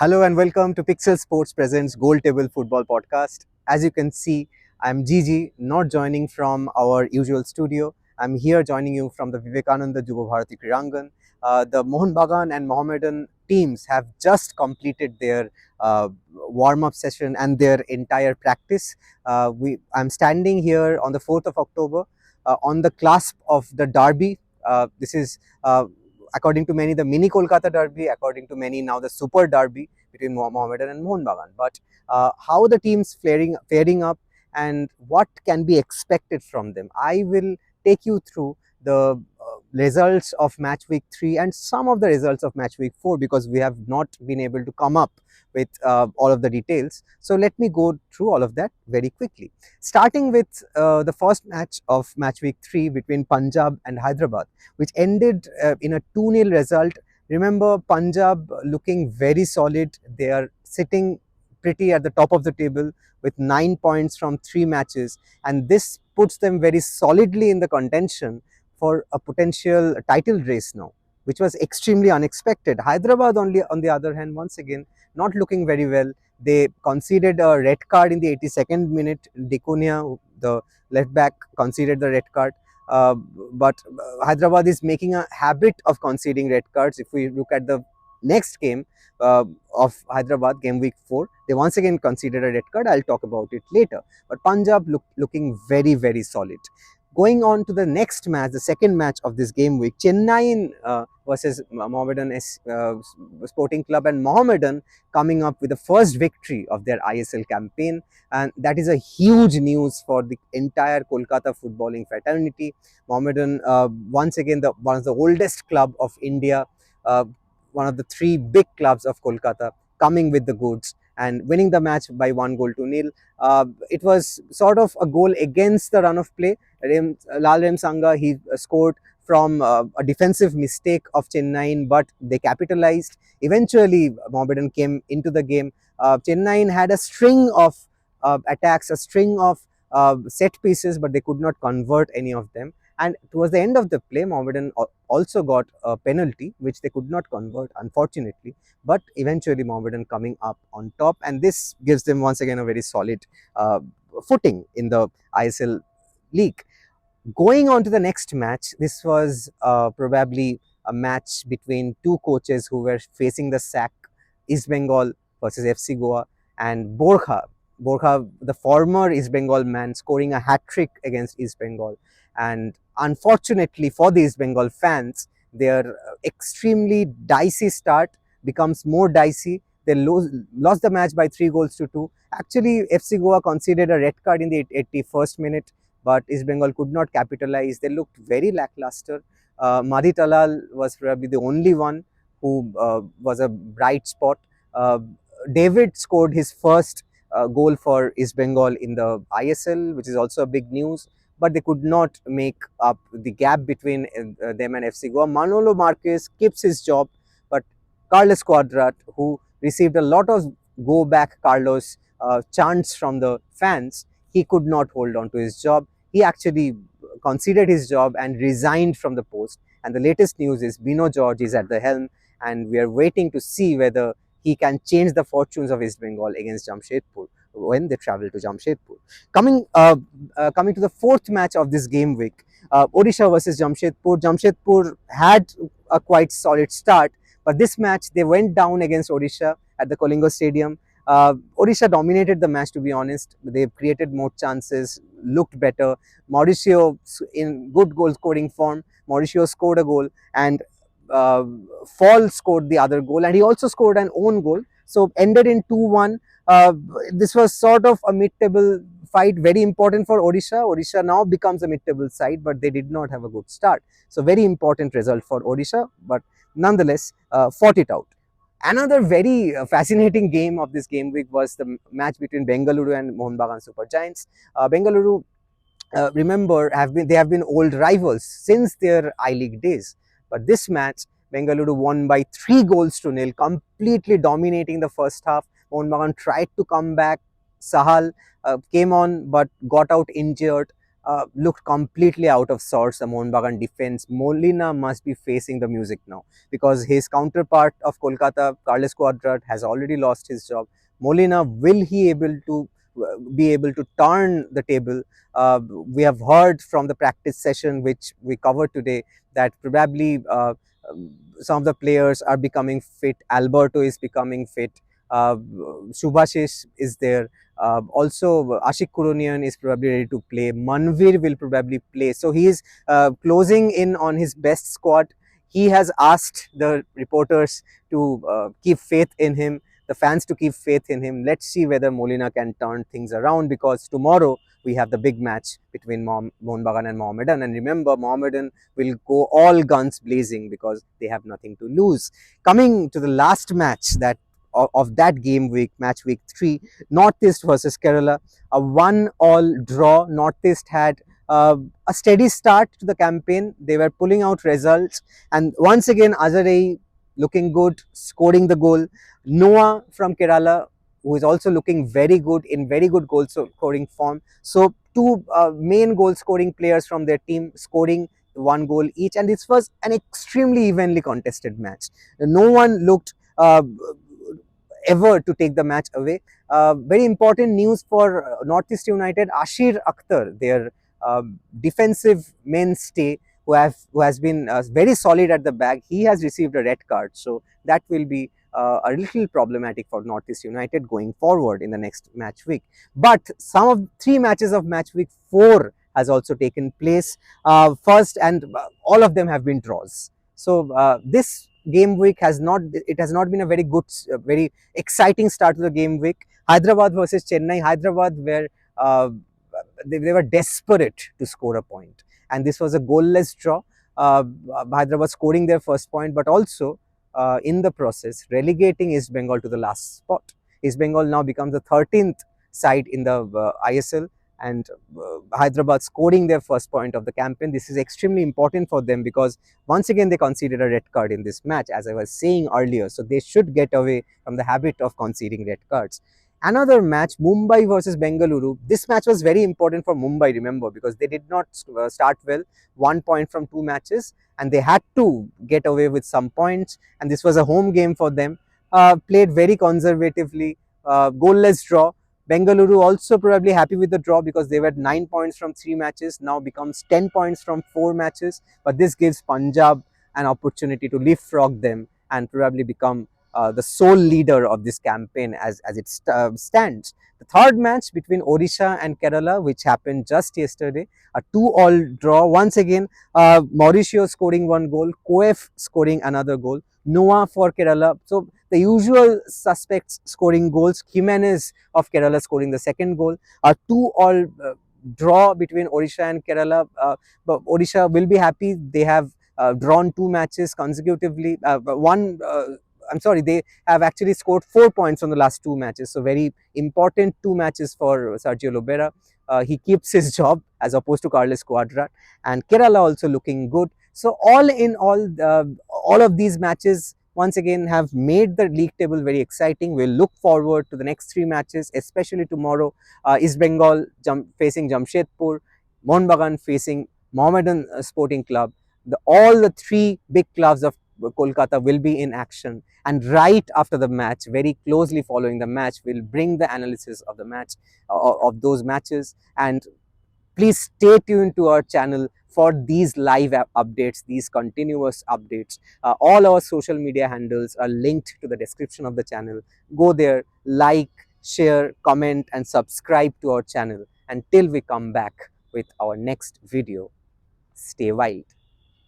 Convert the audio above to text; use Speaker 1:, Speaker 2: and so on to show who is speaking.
Speaker 1: Hello and welcome to PixelSports presents Goal Table Football Podcast. As you can see, I'm Gigi, not joining from our usual studio. I'm here joining you from the Vivekananda Juba Bharati Krirangan. The Mohun Bagan and Mohammedan teams have just completed their warm-up session and their entire practice. I'm standing here on the 4th of October on the clasp of the derby. This is according to many, the mini Kolkata derby, according to many, now the super derby between Mohammedan and Mohun Bagan. But how the teams faring up and what can be expected from them, I will take you through the results of match week 3 and some of the results of match week 4, because we have not been able to come up with all of the details. So let me go through all of that very quickly. Starting with the first match of match week 3 between Punjab and Hyderabad, which ended in a 2-0 result. Remember, Punjab looking very solid. They are sitting pretty at the top of the table with 9 points from 3 matches, and this puts them very solidly in the contention for a potential title race now, which was extremely unexpected. Hyderabad, only on the other hand, once again not looking very well. They conceded a red card in the 82nd minute. Dicunia, the left back, conceded the red card. But Hyderabad is making a habit of conceding red cards. If we look at the next game of Hyderabad, game week 4, they once again conceded a red card. I'll talk about it later. But Punjab looking very, very solid. Going on to the next match, the second match of this game week, Chennai versus Mohammedan Sporting Club, and Mohammedan coming up with the first victory of their ISL campaign, and that is a huge news for the entire Kolkata footballing fraternity. Mohammedan, once again, one of the oldest club of India, uh, one of the 3 big clubs of Kolkata, coming with the goods and winning the match by 1-0. It was sort of a goal against the run of play. Lal Rem Sangha, he scored from a defensive mistake of Chennai, but they capitalized. Eventually, Mohammedan came into the game. Chennai had a string of attacks, a string of set pieces, but they could not convert any of them. And towards the end of the play, Mohammedan also got a penalty, which they could not convert, unfortunately. But eventually, Mohammedan coming up on top, and this gives them once again a very solid footing in the ISL league. Going on to the next match, this was probably a match between 2 coaches who were facing the sack: East Bengal versus FC Goa, and Borja. Borja, the former East Bengal man, scoring a hat-trick against East Bengal. And unfortunately for the East Bengal fans, their extremely dicey start becomes more dicey. They lost the match by 3-2. Actually, FC Goa conceded a red card in the 81st minute, but East Bengal could not capitalize. They looked very lackluster. Madhi Talal was probably the only one who was a bright spot. Uh, David scored his first goal for East Bengal in the ISL, which is also a big news, but they could not make up the gap between them and FC Goa. Manolo Marquez keeps his job, but Carlos Quadrat, who received a lot of go back Carlos chants from the fans, he could not hold on to his job. He actually conceded his job and resigned from the post. And the latest news is Bino George is at the helm, and we are waiting to see whether he can change the fortunes of East Bengal against Jamshedpur when they travel to Jamshedpur. Coming to the fourth match of this game week, Odisha versus Jamshedpur. Jamshedpur had a quite solid start, but this match they went down against Odisha at the Kalinga Stadium. Odisha dominated the match, to be honest. They created more chances, looked better. Mauricio in good goal scoring form. Mauricio scored a goal, and uh, Fall scored the other goal, and he also scored an own goal. So ended in 2-1. This was sort of a mid-table fight, very important for Odisha. Odisha now becomes a mid-table side, but they did not have a good start. So very important result for Odisha, but nonetheless fought it out. Another very fascinating game of this game week was the match between Bengaluru and Mohun Bagan Super Giants. Bengaluru, remember, they have been old rivals since their I-League days. But this match, Bengaluru won by 3-0, completely dominating the first half. Mohun Bagan tried to come back. Sahal came on but got out injured. looked completely out of sorts. The Mohun Bagan defense. Molina must be facing the music now because his counterpart of Kolkata, Carlos Cuadrat, has already lost his job. Molina, will he able to be able to turn the table? We have heard from the practice session which we covered today that probably some of the players are becoming fit. Alberto is becoming fit. Subhashish is there. Also, Ashik Kuronian is probably ready to play. Manvir will probably play. So he is closing in on his best squad. He has asked the reporters to keep faith in him, the fans to keep faith in him. Let's see whether Molina can turn things around because tomorrow we have the big match between Mohun Bagan and Mohammedan. And remember, Mohammedan will go all guns blazing because they have nothing to lose. Coming to the last match of that game week, match week 3, Northeast versus Kerala, a 1-all draw. Northeast had a steady start to the campaign. They were pulling out results, and once again Azarei looking good, scoring the goal. Noah from Kerala, who is also looking very good, in very good goal scoring form. So two main goal scoring players from their team scoring one goal each, and this was an extremely evenly contested match. No one looked ever to take the match away. Very important news for Northeast United: Ashir Akhtar, their defensive mainstay, who has been very solid at the back. He has received a red card, so that will be a little problematic for Northeast United going forward in the next match week. But some of 3 matches of match week 4 has also taken place. First, and all of them have been draws. So this game week has not been a very good, very exciting start to the game week. Hyderabad versus Chennai. Hyderabad were uh, they were desperate to score a point, and this was a goalless draw. Hyderabad scoring their first point, but also in the process relegating East Bengal to the last spot. East Bengal now becomes the 13th side in the ISL, and Hyderabad scoring their first point of the campaign. This is extremely important for them because once again they conceded a red card in this match, as I was saying earlier. So they should get away from the habit of conceding red cards. Another match, Mumbai versus Bengaluru. This match was very important for Mumbai, remember, because they did not start well. 1 point from 2 matches, and they had to get away with some points. And this was a home game for them. Played very conservatively, goalless draw. Bengaluru also probably happy with the draw because they were 9 points from 3 matches, now becomes 10 points from 4 matches. But this gives Punjab an opportunity to leapfrog them and probably become the sole leader of this campaign as it stands. The third match between Odisha and Kerala, which happened just yesterday, a 2-all draw. Once again, Mauricio scoring 1 goal, Koef scoring another goal, Noah for Kerala. So the usual suspects scoring goals. Jimenez of Kerala scoring the second goal. A 2-all draw between Odisha and Kerala. But Odisha will be happy. They have drawn 2 matches consecutively. I'm sorry, they have actually scored 4 points from the last 2 matches. So very important 2 matches for Sergio Lobera. He keeps his job as opposed to Carlos Cuadrat, and Kerala also looking good. So all in all of these matches once again have made the league table very exciting. We'll look forward to the next 3 matches, especially tomorrow. East Bengal facing Jamshedpur, Mohun Bagan facing Mohammedan Sporting Club. All the 3 big clubs of Kolkata will be in action, and right after the match, very closely following the match, we'll bring the analysis of the match, of those matches. And please stay tuned to our channel for these live updates, these continuous updates. All our social media handles are linked to the description of the channel. Go there, like, share, comment, and subscribe to our channel. Until we come back with our next video, stay wild.